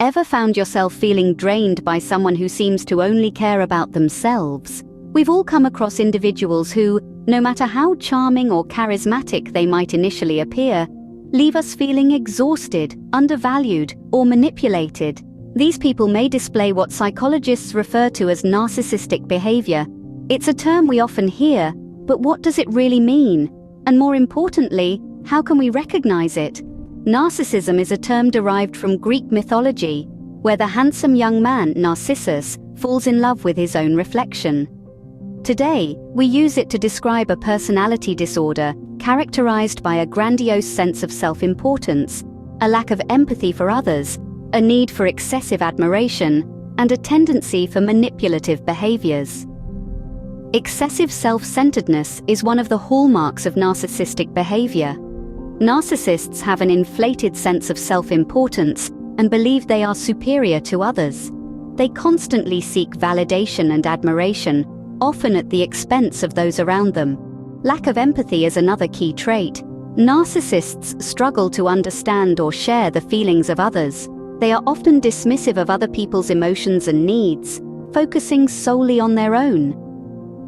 Ever found yourself feeling drained by someone who seems to only care about themselves? We've all come across individuals who, no matter how charming or charismatic they might initially appear, leave us feeling exhausted, undervalued, or manipulated. These people may display what psychologists refer to as narcissistic behavior. It's a term we often hear, but what does it really mean? And more importantly, how can we recognize it? Narcissism is a term derived from Greek mythology, where the handsome young man, Narcissus, falls in love with his own reflection. Today, we use it to describe a personality disorder characterized by a grandiose sense of self-importance, a lack of empathy for others, a need for excessive admiration, and a tendency for manipulative behaviors. Excessive self-centeredness is one of the hallmarks of narcissistic behavior. Narcissists have an inflated sense of self-importance and believe they are superior to others. They constantly seek validation and admiration, often at the expense of those around them. Lack of empathy is another key trait. Narcissists struggle to understand or share the feelings of others. They are often dismissive of other people's emotions and needs, focusing solely on their own.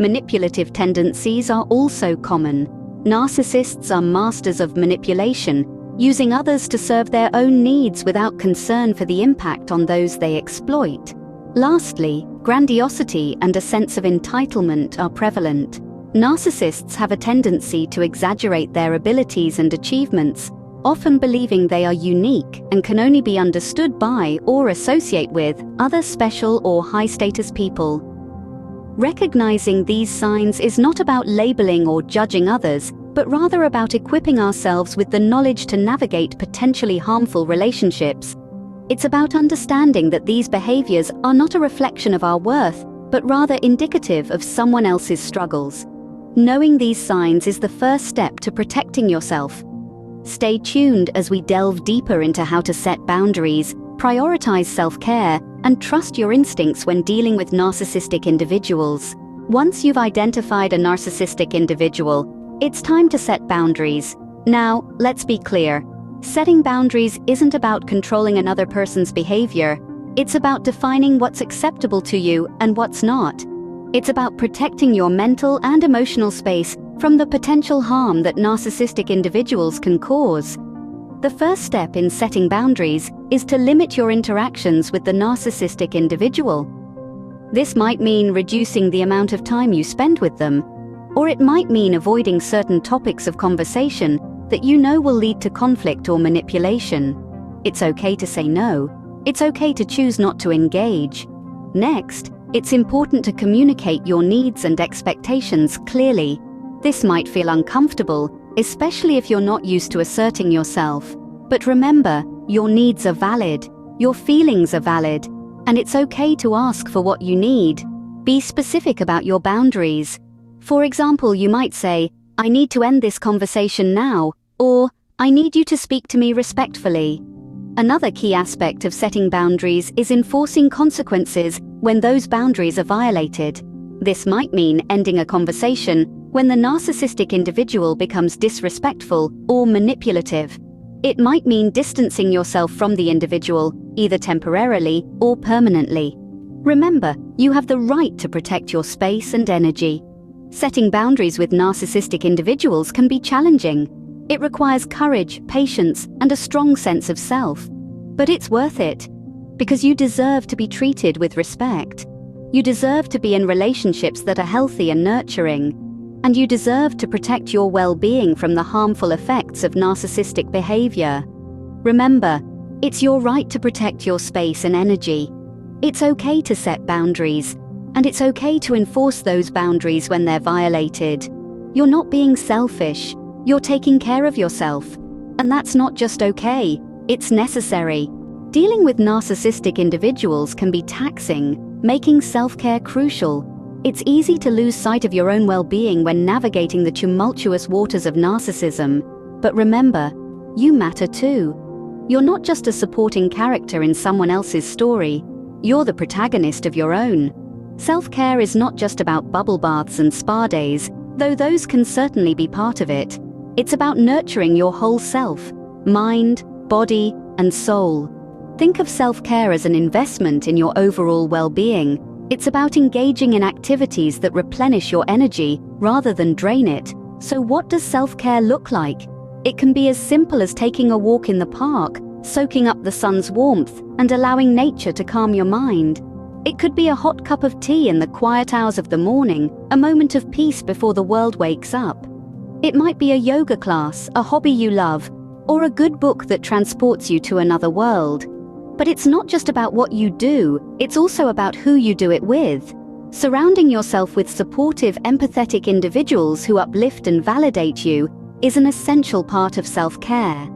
Manipulative tendencies are also common. Narcissists are masters of manipulation, using others to serve their own needs without concern for the impact on those they exploit. Lastly, grandiosity and a sense of entitlement are prevalent. Narcissists have a tendency to exaggerate their abilities and achievements, often believing they are unique and can only be understood by or associate with other special or high-status people. Recognizing these signs is not about labeling or judging others, but rather about equipping ourselves with the knowledge to navigate potentially harmful relationships. It's about understanding that these behaviors are not a reflection of our worth, but rather indicative of someone else's struggles. Knowing these signs is the first step to protecting yourself. Stay tuned as we delve deeper into how to set boundaries, prioritize self-care, and trust your instincts when dealing with narcissistic individuals. Once you've identified a narcissistic individual, it's time to set boundaries. Now, let's be clear. Setting boundaries isn't about controlling another person's behavior. It's about defining what's acceptable to you and what's not. It's about protecting your mental and emotional space from the potential harm that narcissistic individuals can cause. The first step in setting boundaries is to limit your interactions with the narcissistic individual. This might mean reducing the amount of time you spend with them, or it might mean avoiding certain topics of conversation that you know will lead to conflict or manipulation. It's okay to say no. It's okay to choose not to engage. Next, it's important to communicate your needs and expectations clearly. This might feel uncomfortable, especially if you're not used to asserting yourself. But remember, your needs are valid, your feelings are valid, and it's okay to ask for what you need. Be specific about your boundaries. For example, you might say, "I need to end this conversation now," or "I need you to speak to me respectfully." Another key aspect of setting boundaries is enforcing consequences when those boundaries are violated. This might mean ending a conversation when the narcissistic individual becomes disrespectful or manipulative. It might mean distancing yourself from the individual, either temporarily or permanently. Remember, you have the right to protect your space and energy. Setting boundaries with narcissistic individuals can be challenging. It requires courage, patience, and a strong sense of self. But it's worth it, because you deserve to be treated with respect. You deserve to be in relationships that are healthy and nurturing. And you deserve to protect your well-being from the harmful effects of narcissistic behavior. Remember, it's your right to protect your space and energy. It's okay to set boundaries, and it's okay to enforce those boundaries when they're violated. You're not being selfish. You're taking care of yourself. And that's not just okay, it's necessary. Dealing with narcissistic individuals can be taxing, making self-care crucial. It's easy to lose sight of your own well-being when navigating the tumultuous waters of narcissism. But remember, you matter too. You're not just a supporting character in someone else's story. You're the protagonist of your own. Self-care is not just about bubble baths and spa days, though those can certainly be part of it. It's about nurturing your whole self, mind, body, and soul. Think of self-care as an investment in your overall well-being. It's about engaging in activities that replenish your energy rather than drain it. So what does self-care look like? It can be as simple as taking a walk in the park, soaking up the sun's warmth, and allowing nature to calm your mind. It could be a hot cup of tea in the quiet hours of the morning, a moment of peace before the world wakes up. It might be a yoga class, a hobby you love, or a good book that transports you to another world. But it's not just about what you do, it's also about who you do it with. Surrounding yourself with supportive, empathetic individuals who uplift and validate you is an essential part of self-care.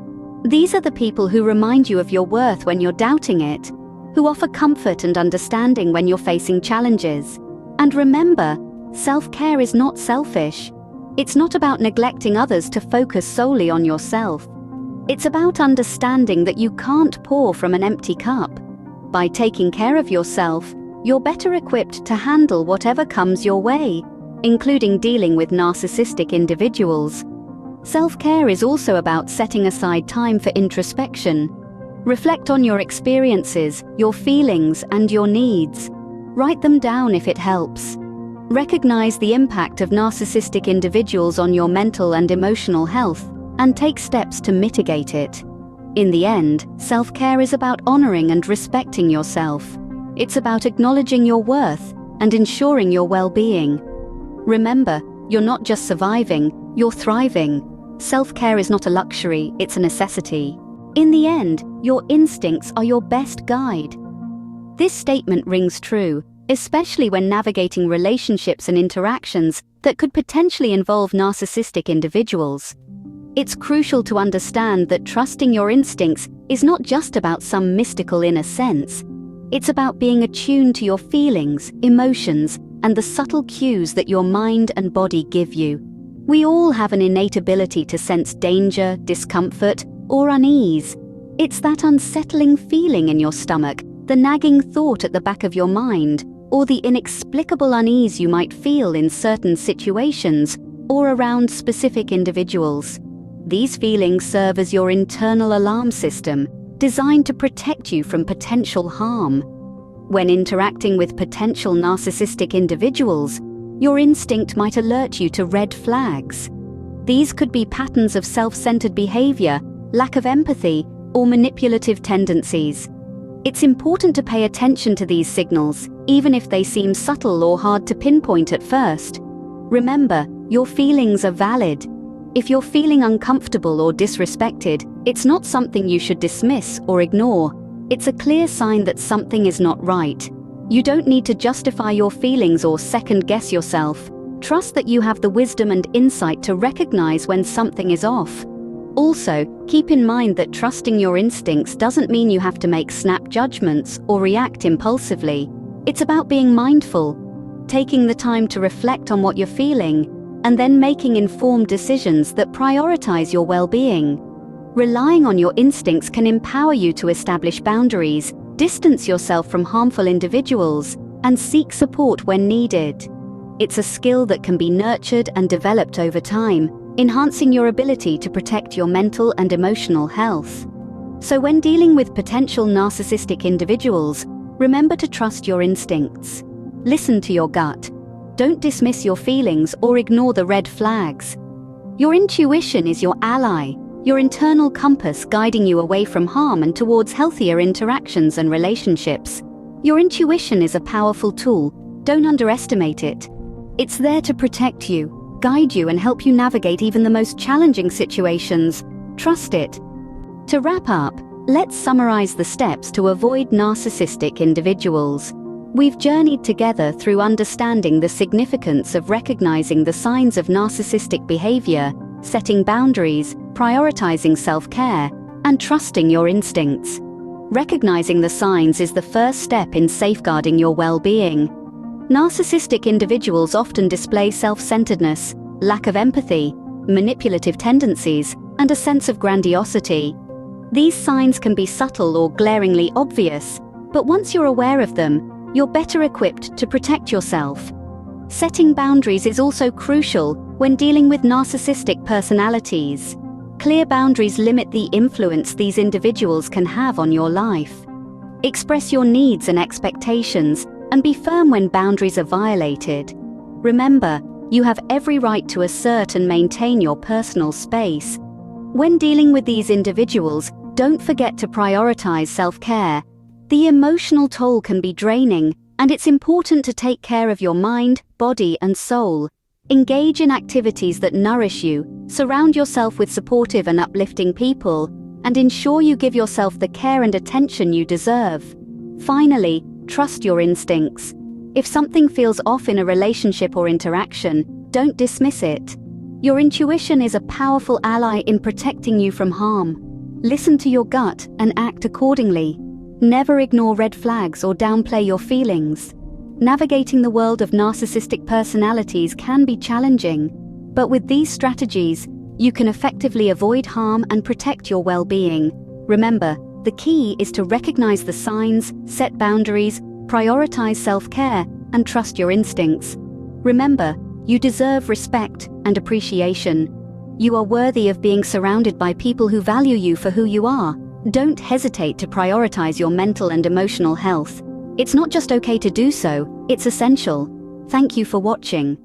These are the people who remind you of your worth when you're doubting it, who offer comfort and understanding when you're facing challenges. And remember, self-care is not selfish. It's not about neglecting others to focus solely on yourself. It's about understanding that you can't pour from an empty cup. By taking care of yourself, you're better equipped to handle whatever comes your way, including dealing with narcissistic individuals. Self-care is also about setting aside time for introspection. Reflect on your experiences, your feelings, and your needs. Write them down if it helps. Recognize the impact of narcissistic individuals on your mental and emotional health, and take steps to mitigate it. In the end, self-care is about honoring and respecting yourself. It's about acknowledging your worth and ensuring your well-being. Remember, you're not just surviving, you're thriving. Self-care is not a luxury, it's a necessity. In the end, your instincts are your best guide. This statement rings true, especially when navigating relationships and interactions that could potentially involve narcissistic individuals. It's crucial to understand that trusting your instincts is not just about some mystical inner sense. It's about being attuned to your feelings, emotions, and the subtle cues that your mind and body give you. We all have an innate ability to sense danger, discomfort, or unease. It's that unsettling feeling in your stomach, the nagging thought at the back of your mind, or the inexplicable unease you might feel in certain situations or around specific individuals. These feelings serve as your internal alarm system, designed to protect you from potential harm. When interacting with potential narcissistic individuals, your instinct might alert you to red flags. These could be patterns of self-centered behavior, lack of empathy, or manipulative tendencies. It's important to pay attention to these signals, even if they seem subtle or hard to pinpoint at first. Remember, your feelings are valid. If you're feeling uncomfortable or disrespected, it's not something you should dismiss or ignore. It's a clear sign that something is not right. You don't need to justify your feelings or second-guess yourself. Trust that you have the wisdom and insight to recognize when something is off. Also, keep in mind that trusting your instincts doesn't mean you have to make snap judgments or react impulsively. It's about being mindful, taking the time to reflect on what you're feeling, and then making informed decisions that prioritize your well-being. Relying on your instincts can empower you to establish boundaries, distance yourself from harmful individuals, and seek support when needed. It's a skill that can be nurtured and developed over time, enhancing your ability to protect your mental and emotional health. So when dealing with potential narcissistic individuals, remember to trust your instincts. Listen to your gut. Don't dismiss your feelings or ignore the red flags. Your intuition is your ally, your internal compass guiding you away from harm and towards healthier interactions and relationships. Your intuition is a powerful tool. Don't underestimate it. It's there to protect you, guide you, and help you navigate even the most challenging situations. Trust it. To wrap up, let's summarize the steps to avoid narcissistic individuals. We've journeyed together through understanding the significance of recognizing the signs of narcissistic behavior, setting boundaries, prioritizing self-care, and trusting your instincts. Recognizing the signs is the first step in safeguarding your well-being. Narcissistic individuals often display self-centeredness, lack of empathy, manipulative tendencies, and a sense of grandiosity. These signs can be subtle or glaringly obvious, but once you're aware of them, you're better equipped to protect yourself. Setting boundaries is also crucial when dealing with narcissistic personalities. Clear boundaries limit the influence these individuals can have on your life. Express your needs and expectations, and be firm when boundaries are violated. Remember, you have every right to assert and maintain your personal space. When dealing with these individuals, don't forget to prioritize self-care. The emotional toll can be draining, and it's important to take care of your mind, body, and soul. Engage in activities that nourish you, surround yourself with supportive and uplifting people, and ensure you give yourself the care and attention you deserve. Finally, trust your instincts. If something feels off in a relationship or interaction, don't dismiss it. Your intuition is a powerful ally in protecting you from harm. Listen to your gut and act accordingly. Never ignore red flags or downplay your feelings. Navigating the world of narcissistic personalities can be challenging, but with these strategies, you can effectively avoid harm and protect your well-being. Remember, the key is to recognize the signs, set boundaries, prioritize self-care, and trust your instincts. Remember, you deserve respect and appreciation. You are worthy of being surrounded by people who value you for who you are. Don't hesitate to prioritize your mental and emotional health. It's not just okay to do so, it's essential. Thank you for watching.